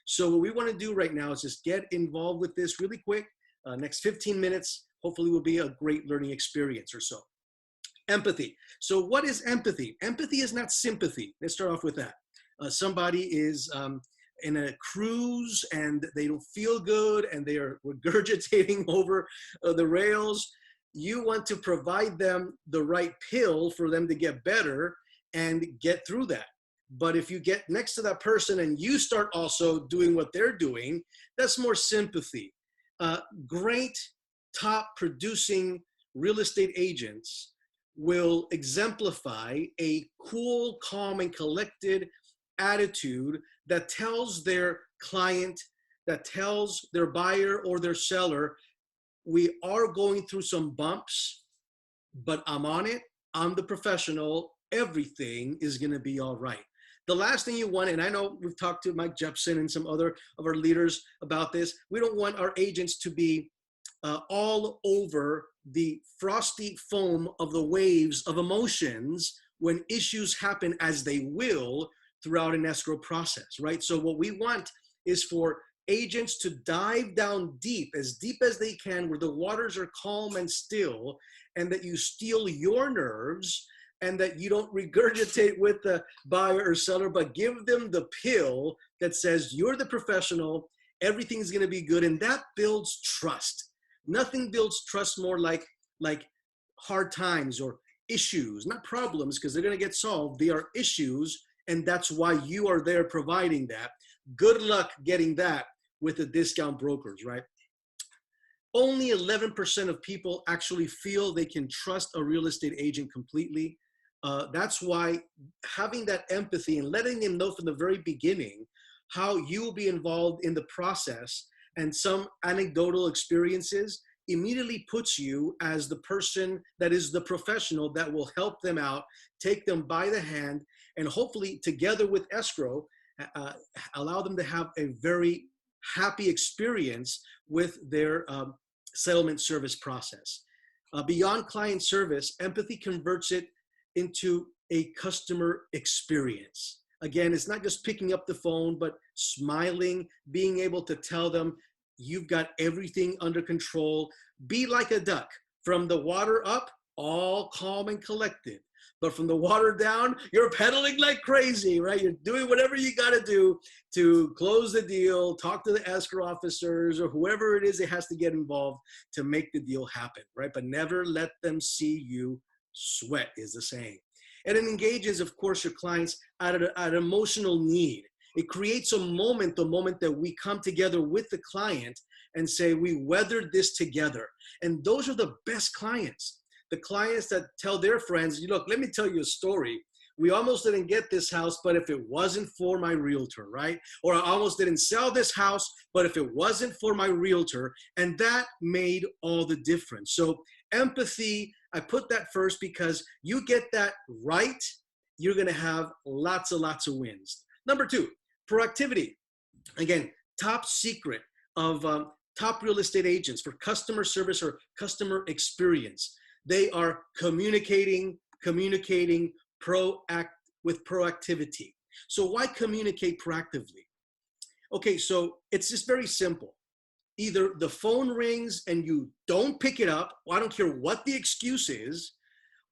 So what we want to do right now is just get involved with this really quick. Next 15 minutes, hopefully will be a great learning experience or so. Empathy. So what is empathy? Empathy is not sympathy. Let's start off with that. Somebody is in a cruise and they don't feel good and they are regurgitating over the rails. You want to provide them the right pill for them to get better and get through that. But if you get next to that person and you start also doing what they're doing, that's more sympathy. Great top producing real estate agents will exemplify a cool, calm, and collected attitude that tells their client, that tells their buyer or their seller, we are going through some bumps, but I'm on it. I'm the professional. Everything is going to be all right. The last thing you want, and I know we've talked to Mike Jepson and some other of our leaders about this, we don't want our agents to be all over the frosty foam of the waves of emotions when issues happen, as they will throughout an escrow process, right? So what we want is for agents to dive down deep as they can, where the waters are calm and still, and that you steel your nerves and that you don't regurgitate with the buyer or seller, but give them the pill that says you're the professional, everything's going to be good. And that builds trust. Nothing builds trust more like hard times or issues, not problems, because they're going to get solved. They are issues, and that's why you are there providing that. Good luck getting that with the discount brokers, right? Only 11% of people actually feel they can trust a real estate agent completely. That's why having that empathy and letting them know from the very beginning how you will be involved in the process and some anecdotal experiences immediately puts you as the person that is the professional that will help them out, take them by the hand, and hopefully together with escrow, allow them to have a very happy experience with their settlement service process. Beyond client service, empathy converts it into a customer experience. Again, it's not just picking up the phone, but smiling, being able to tell them you've got everything under control. Be like a duck. From the water up, all calm and collected. But from the water down, you're pedaling like crazy, right? You're doing whatever you got to do to close the deal, talk to the escrow officers or whoever it is that has to get involved to make the deal happen, right? But never let them see you sweat, is the saying. And it engages, of course, your clients at an emotional need. It creates a moment, the moment that we come together with the client and say, we weathered this together. And those are the best clients. The clients that tell their friends, look, let me tell you a story. We almost didn't get this house, but if it wasn't for my realtor, right? Or I almost didn't sell this house, but if it wasn't for my realtor, and that made all the difference. So empathy, I put that first because you get that right, you're going to have lots and lots of wins. Number two, proactivity. Again, top secret of top real estate agents for customer service or customer experience. They are communicating with proactivity. So why communicate proactively? Okay, so it's just very simple. Either the phone rings and you don't pick it up, I don't care what the excuse is,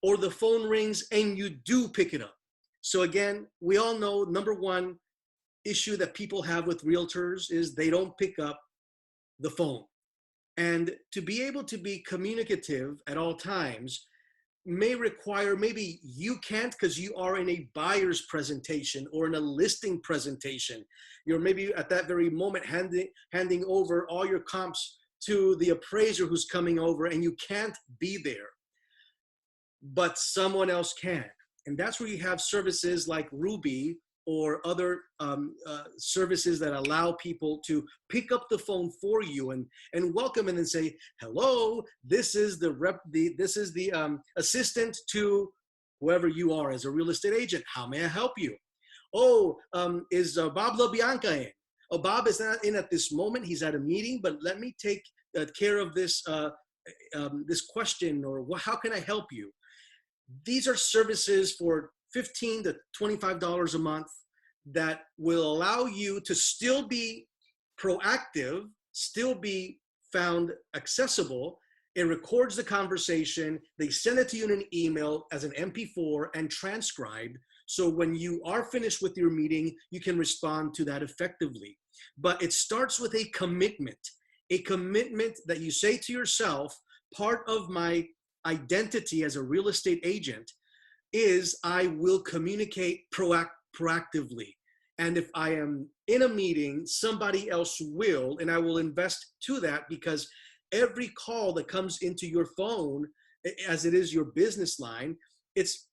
or the phone rings and you do pick it up. So again, we all know number one issue that people have with realtors is they don't pick up the phone. And to be able to be communicative at all times may require, maybe you can't because you are in a buyer's presentation or in a listing presentation. You're maybe at that very moment handing over all your comps to the appraiser who's coming over and you can't be there, but someone else can. And that's where you have services like Ruby or other services that allow people to pick up the phone for you and welcome and then say, hello, this is the assistant to whoever you are as a real estate agent. How may I help you? Oh, is Bob LaBianca in? Oh, Bob is not in at this moment. He's at a meeting, but let me take care of this question, or how can I help you? These are services for $15 to $25 a month that will allow you to still be proactive, still be found accessible. It records the conversation. They send it to you in an email as an MP4 and transcribed. So when you are finished with your meeting, you can respond to that effectively. But it starts with a commitment that you say to yourself, part of my identity as a real estate agent is I will communicate proactively. And if I am in a meeting, somebody else will, and I will invest to that, because every call that comes into your phone, as it is your business line, it's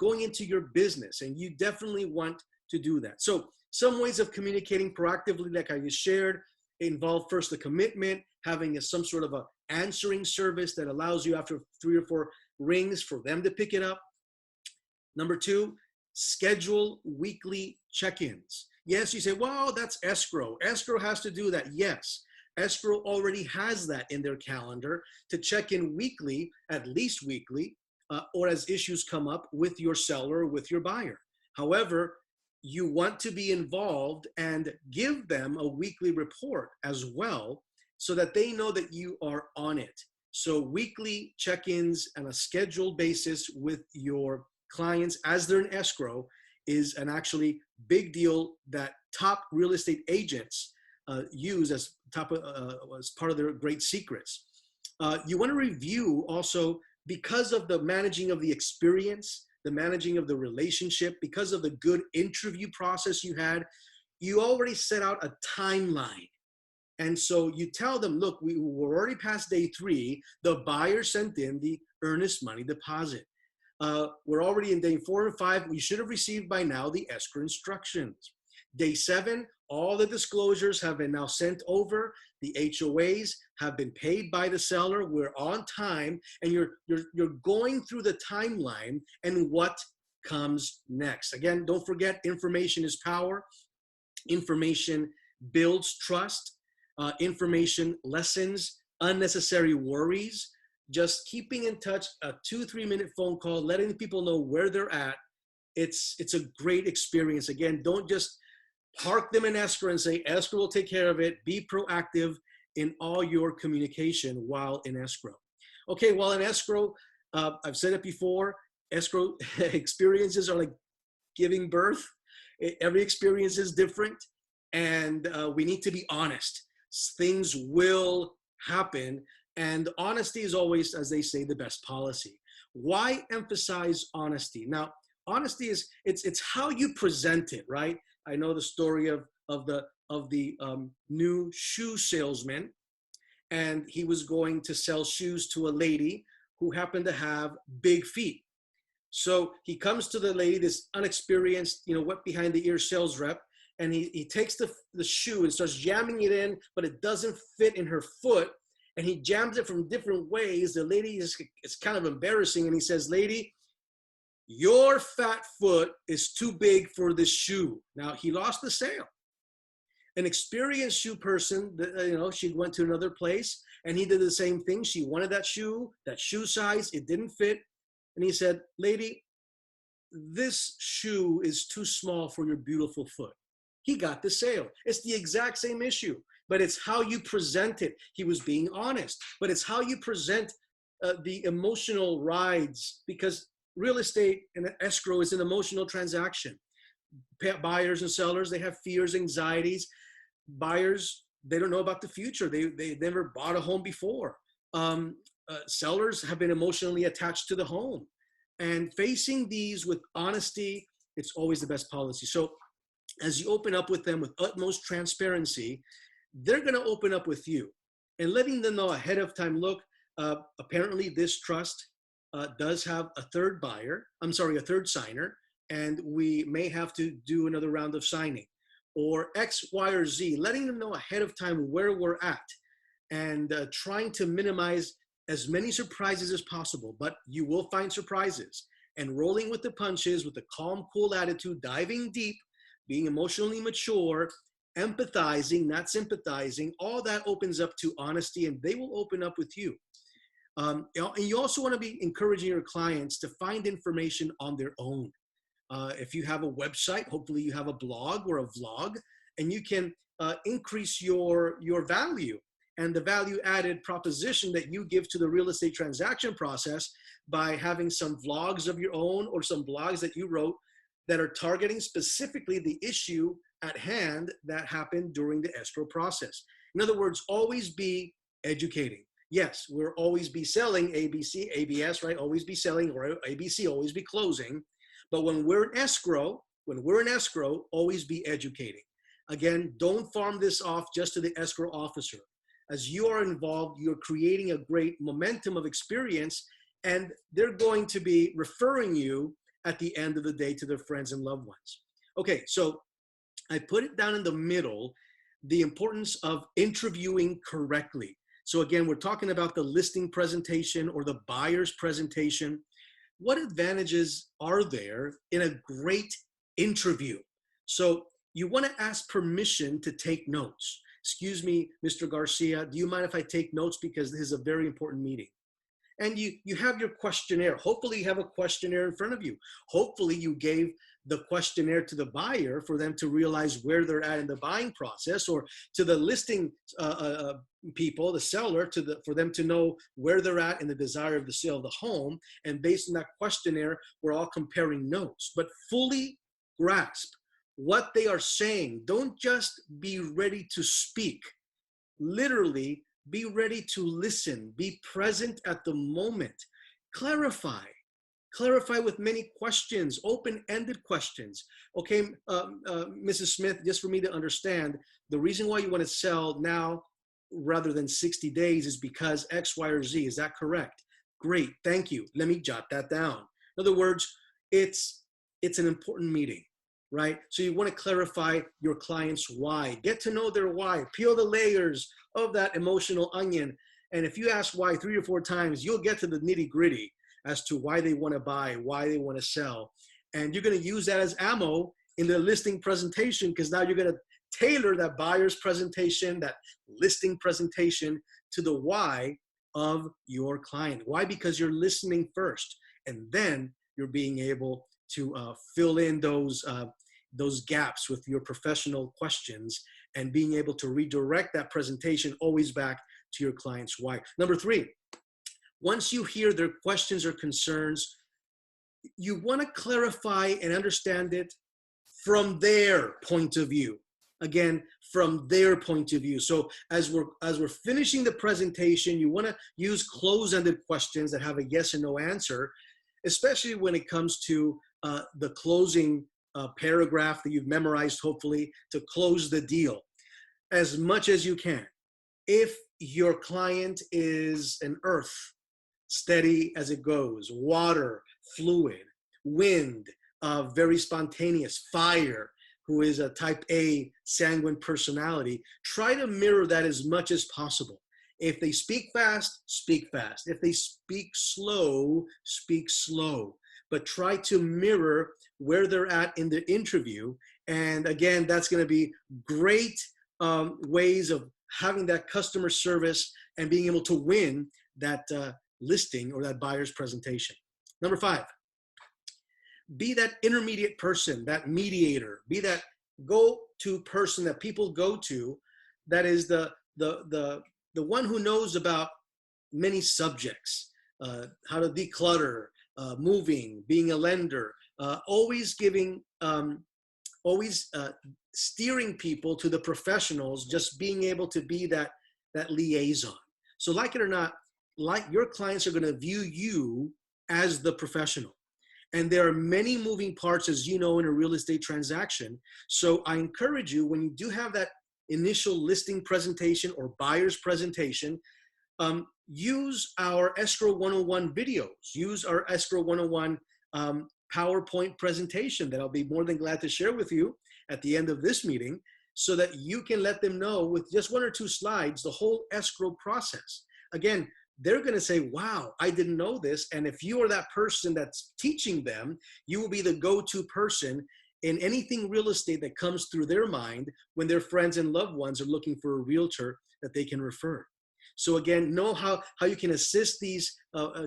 going into your business, and you definitely want to do that. So some ways of communicating proactively, like I just shared, involve first the commitment, having some sort of a answering service that allows you after 3 or 4 rings for them to pick it up. Number 2, schedule weekly check-ins. Yes, you say, well, that's escrow. Escrow has to do that. Yes, escrow already has that in their calendar to check in weekly, at least weekly, or as issues come up with your seller or with your buyer. However, you want to be involved and give them a weekly report as well so that they know that you are on it. So weekly check-ins on a scheduled basis with your clients as they're in escrow is an actually big deal that top real estate agents use as part of their great secrets. You want to review also, because of the managing of the experience, the managing of the relationship, because of the good interview process you had, you already set out a timeline. And so you tell them, look, we were already past day 3. The buyer sent in the earnest money deposit. We're already in day 4 and 5. We should have received by now the escrow instructions. Day 7, all the disclosures have been now sent over. The HOAs have been paid by the seller. We're on time, and you're going through the timeline and what comes next. Again, don't forget, information is power. Information builds trust. Information lessens unnecessary worries. Just keeping in touch, a 2-3 minute phone call, letting people know where they're at. It's a great experience. Again, don't just park them in escrow and say, escrow will take care of it. Be proactive in all your communication while in escrow. Okay, while in escrow, I've said it before, escrow experiences are like giving birth. Every experience is different, and we need to be honest. Things will happen, and honesty is always, as they say, the best policy. Why emphasize honesty? Now, honesty is it's how you present it, right? I know the story of the new shoe salesman, and he was going to sell shoes to a lady who happened to have big feet. So he comes to the lady, this unexperienced, wet behind the ear sales rep, and he takes the shoe and starts jamming it in, but it doesn't fit in her foot. And he jams it from different ways. The lady it's kind of embarrassing. And he says, lady, your fat foot is too big for this shoe. Now, he lost the sale. An experienced shoe person, she went to another place, and he did the same thing. She wanted that shoe size. It didn't fit. And he said, lady, this shoe is too small for your beautiful foot. He got the sale. It's the exact same issue, but it's how you present it. He was being honest, but it's how you present the emotional rides, because real estate and escrow is an emotional transaction. Buyers and sellers, they have fears, anxieties. Buyers, they don't know about the future. They never bought a home before. Sellers have been emotionally attached to the home. And facing these with honesty, it's always the best policy. So as you open up with them with utmost transparency, they're going to open up with you, and letting them know ahead of time, look, apparently this trust does have a third signer, and we may have to do another round of signing, or X, Y, or Z, letting them know ahead of time where we're at, and trying to minimize as many surprises as possible. But you will find surprises, and rolling with the punches with a calm, cool attitude, diving deep, being emotionally mature, empathizing, not sympathizing, all that opens up to honesty, and they will open up with you. And you also want to be encouraging your clients to find information on their own. If you have a website, hopefully you have a blog or a vlog, and you can increase your value and the value added proposition that you give to the real estate transaction process by having some vlogs of your own or some blogs that you wrote that are targeting specifically the issue at hand that happened during the escrow process. In other words, always be educating. Yes, we'll always be selling ABC, ABS, right? Always be selling, or ABC, always be closing. But when we're in escrow, always be educating. Again, don't farm this off just to the escrow officer. As you are involved, you're creating a great momentum of experience, and they're going to be referring you at the end of the day to their friends and loved ones. Okay, so I put it down in the middle, the importance of interviewing correctly. So again, we're talking about the listing presentation or the buyer's presentation. What advantages are there in a great interview? So you want to ask permission to take notes. Excuse me, Mr. Garcia, do you mind if I take notes, because this is a very important meeting? And you have your questionnaire. Hopefully you have a questionnaire in front of you. Hopefully you gave the questionnaire to the buyer for them to realize where they're at in the buying process, or to the listing people, the seller, for them to know where they're at in the desire of the sale of the home. And based on that questionnaire, we're all comparing notes. But fully grasp what they are saying. Don't just be ready to speak. Literally, be ready to listen. Be present at the moment. Clarify. Clarify with many questions, open-ended questions. Okay, Mrs. Smith, just for me to understand, the reason why you want to sell now rather than 60 days is because X, Y, or Z. Is that correct? Great, thank you. Let me jot that down. In other words, it's an important meeting, right? So you want to clarify your client's why. Get to know their why. Peel the layers of that emotional onion. And if you ask why 3 or 4 times, you'll get to the nitty-gritty as to why they want to buy, why they want to sell. And you're going to use that as ammo in the listing presentation, because now you're going to tailor that buyer's presentation, that listing presentation, to the why of your client. Why? Because you're listening first, and then you're being able to fill in those gaps with your professional questions, and being able to redirect that presentation always back to your client's why. Number 3, once you hear their questions or concerns, you want to clarify and understand it from their point of view. Again, from their point of view. So as we're finishing the presentation, you want to use close-ended questions that have a yes and no answer, especially when it comes to the closing paragraph that you've memorized, hopefully, to close the deal as much as you can. If your client is an earth, steady as it goes, water, fluid, wind, very spontaneous, fire, who is a type A sanguine personality, try to mirror that as much as possible. If they speak fast, speak fast. If they speak slow, speak slow. But try to mirror where they're at in the interview. And again, that's going to be great ways of having that customer service and being able to win that listing or that buyer's presentation. Number 5, be that intermediate person, that mediator, be that go-to person that people go to, that is the one who knows about many subjects, how to declutter, moving, being a lender, always steering people to the professionals, just being able to be that liaison. So like it or not, like your clients are going to view you as the professional. And there are many moving parts, as you know, in a real estate transaction. So I encourage you, when you do have that initial listing presentation or buyer's presentation, use our Escrow 101 videos, use our Escrow 101 PowerPoint presentation that I'll be more than glad to share with you at the end of this meeting, so that you can let them know with just 1 or 2 slides the whole escrow process. Again, they're going to say, wow, I didn't know this. And if you are that person that's teaching them, you will be the go-to person in anything real estate that comes through their mind when their friends and loved ones are looking for a realtor that they can refer. So again, know how you can assist these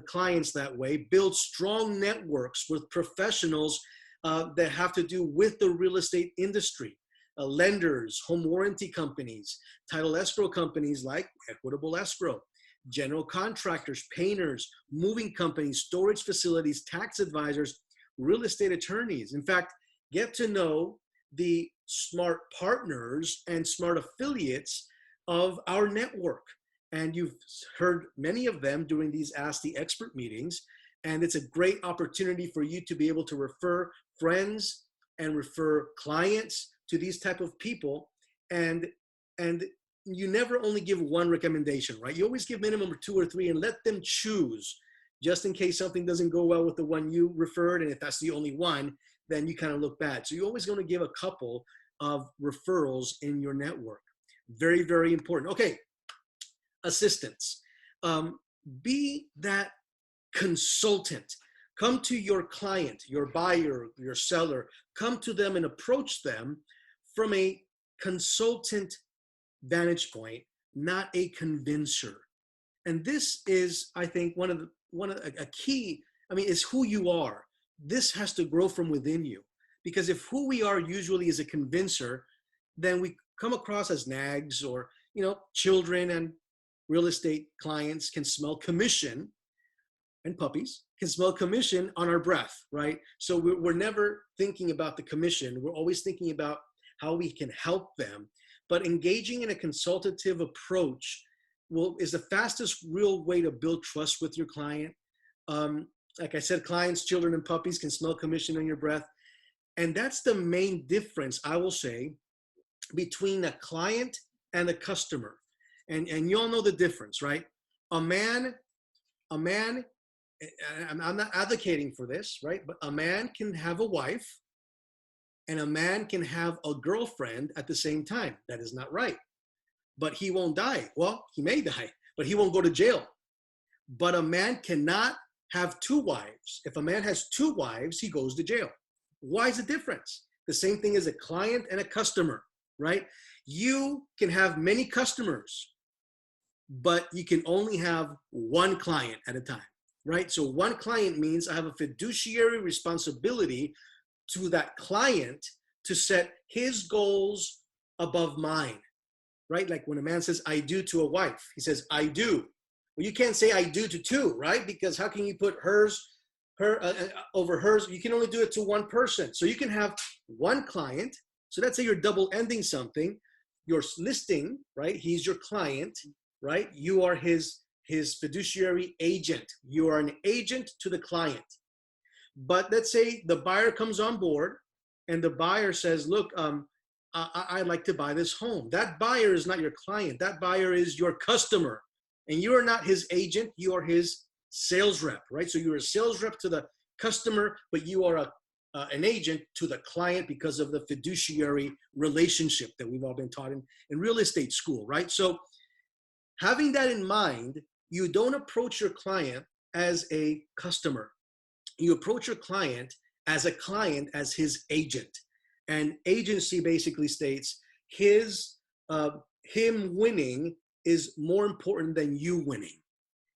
clients that way, build strong networks with professionals that have to do with the real estate industry. Lenders, home warranty companies, title escrow companies like Equitable Escrow, general contractors, painters, moving companies, storage facilities, tax advisors, real estate attorneys. In fact, get to know the smart partners and smart affiliates of our network. And you've heard many of them during these Ask the Expert meetings. And it's a great opportunity for you to be able to refer friends and refer clients to these type of people. And you never only give one recommendation, right? You always give minimum of 2 or 3 and let them choose, just in case something doesn't go well with the one you referred. And if that's the only one, then you kind of look bad. So you're always going to give a couple of referrals in your network. Very, very important. Okay, assistance. Be that consultant. Come to your client, your buyer, your seller. Come to them and approach them from a consultant vantage point, not a convincer. And this is, I think, a key. I mean, it's who you are. This has to grow from within you, because if who we are usually is a convincer, then we come across as nags, or children and real estate clients can smell commission, and puppies can smell commission on our breath, right? So we're never thinking about the commission. We're always thinking about how we can help them. But engaging in a consultative approach is the fastest real way to build trust with your client. Like I said, clients, children, and puppies can smell commission on your breath. And that's the main difference, I will say, between a client and a customer. And you all know the difference, right? A man, I'm not advocating for this, right? But a man can have a wife and a man can have a girlfriend at the same time. That is not right. But he won't die. Well, he may die, but he won't go to jail. But a man cannot have 2 wives. If a man has 2 wives, he goes to jail. Why is the difference? The same thing as a client and a customer, right? You can have many customers, but you can only have 1 client at a time, right? So 1 client means I have a fiduciary responsibility to that client to set his goals above mine, right? Like when a man says, I do to a wife, he says, I do. Well, you can't say I do to 2, right? Because how can you put her over hers? You can only do it to 1 person. So you can have 1 client. So let's say you're double ending something. You're listing, right? He's your client, right? You are his fiduciary agent. You are an agent to the client. But let's say the buyer comes on board and the buyer says, look, I'd like to buy this home. That buyer is not your client. That buyer is your customer. And you are not his agent. You are his sales rep, right? So you're a sales rep to the customer, but you are an agent to the client because of the fiduciary relationship that we've all been taught in real estate school, right? So having that in mind, you don't approach your client as a customer. You approach your client, as his agent. And agency basically states him winning is more important than you winning.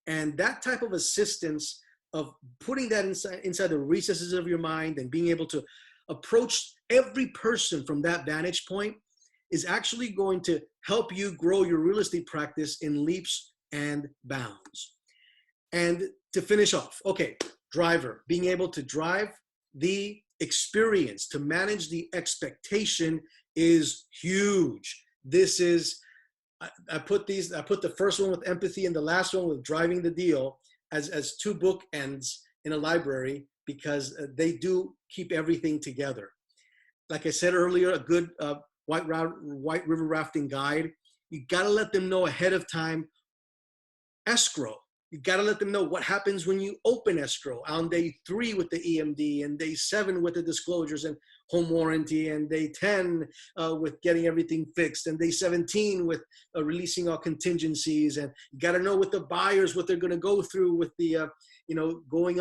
And that type of assistance of putting that inside the recesses of your mind and being able to approach every person from that vantage point is actually going to help you grow your real estate practice in leaps and bounds. And to finish off, okay, driver, being able to drive the experience, to manage the expectation is huge. This is, I put the first one with empathy and the last one with driving the deal as 2 bookends in a library, because they do keep everything together. Like I said earlier, a good white river rafting guide, you gotta let them know ahead of time. Escrow, you gotta let them know what happens when you open escrow on day 3 with the EMD, and day 7 with the disclosures and home warranty, and day 10 with getting everything fixed, and day 17 with releasing all contingencies. And you gotta know with the buyers what they're gonna go through with the going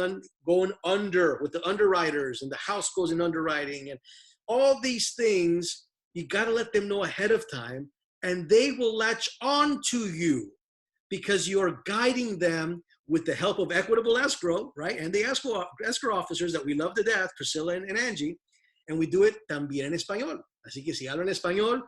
under with the underwriters, and the house goes in underwriting, and all these things. You gotta let them know ahead of time, and they will latch on to you, because you're guiding them with the help of Equitable Escrow, right? And the escrow officers that we love to death, Priscilla and Angie, and we do it también en español. Así que si hablan español,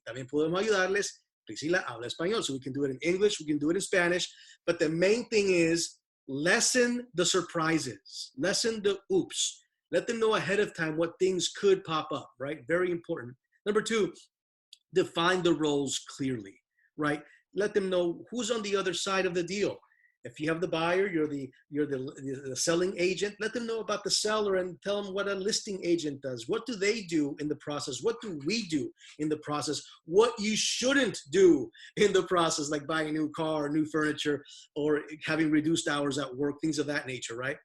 también podemos ayudarles. Priscilla habla español, so we can do it in English, we can do it in Spanish, but the main thing is lessen the surprises, lessen the oops. Let them know ahead of time what things could pop up, right? Very important. Number two, define the roles clearly, right? Let them know who's on the other side of the deal. If you have the buyer, you're the selling agent, let them know about the seller and tell them what a listing agent does. What do they do in the process? What do we do in the process? What you shouldn't do in the process, like buying a new car, new furniture, or having reduced hours at work, things of that nature, right?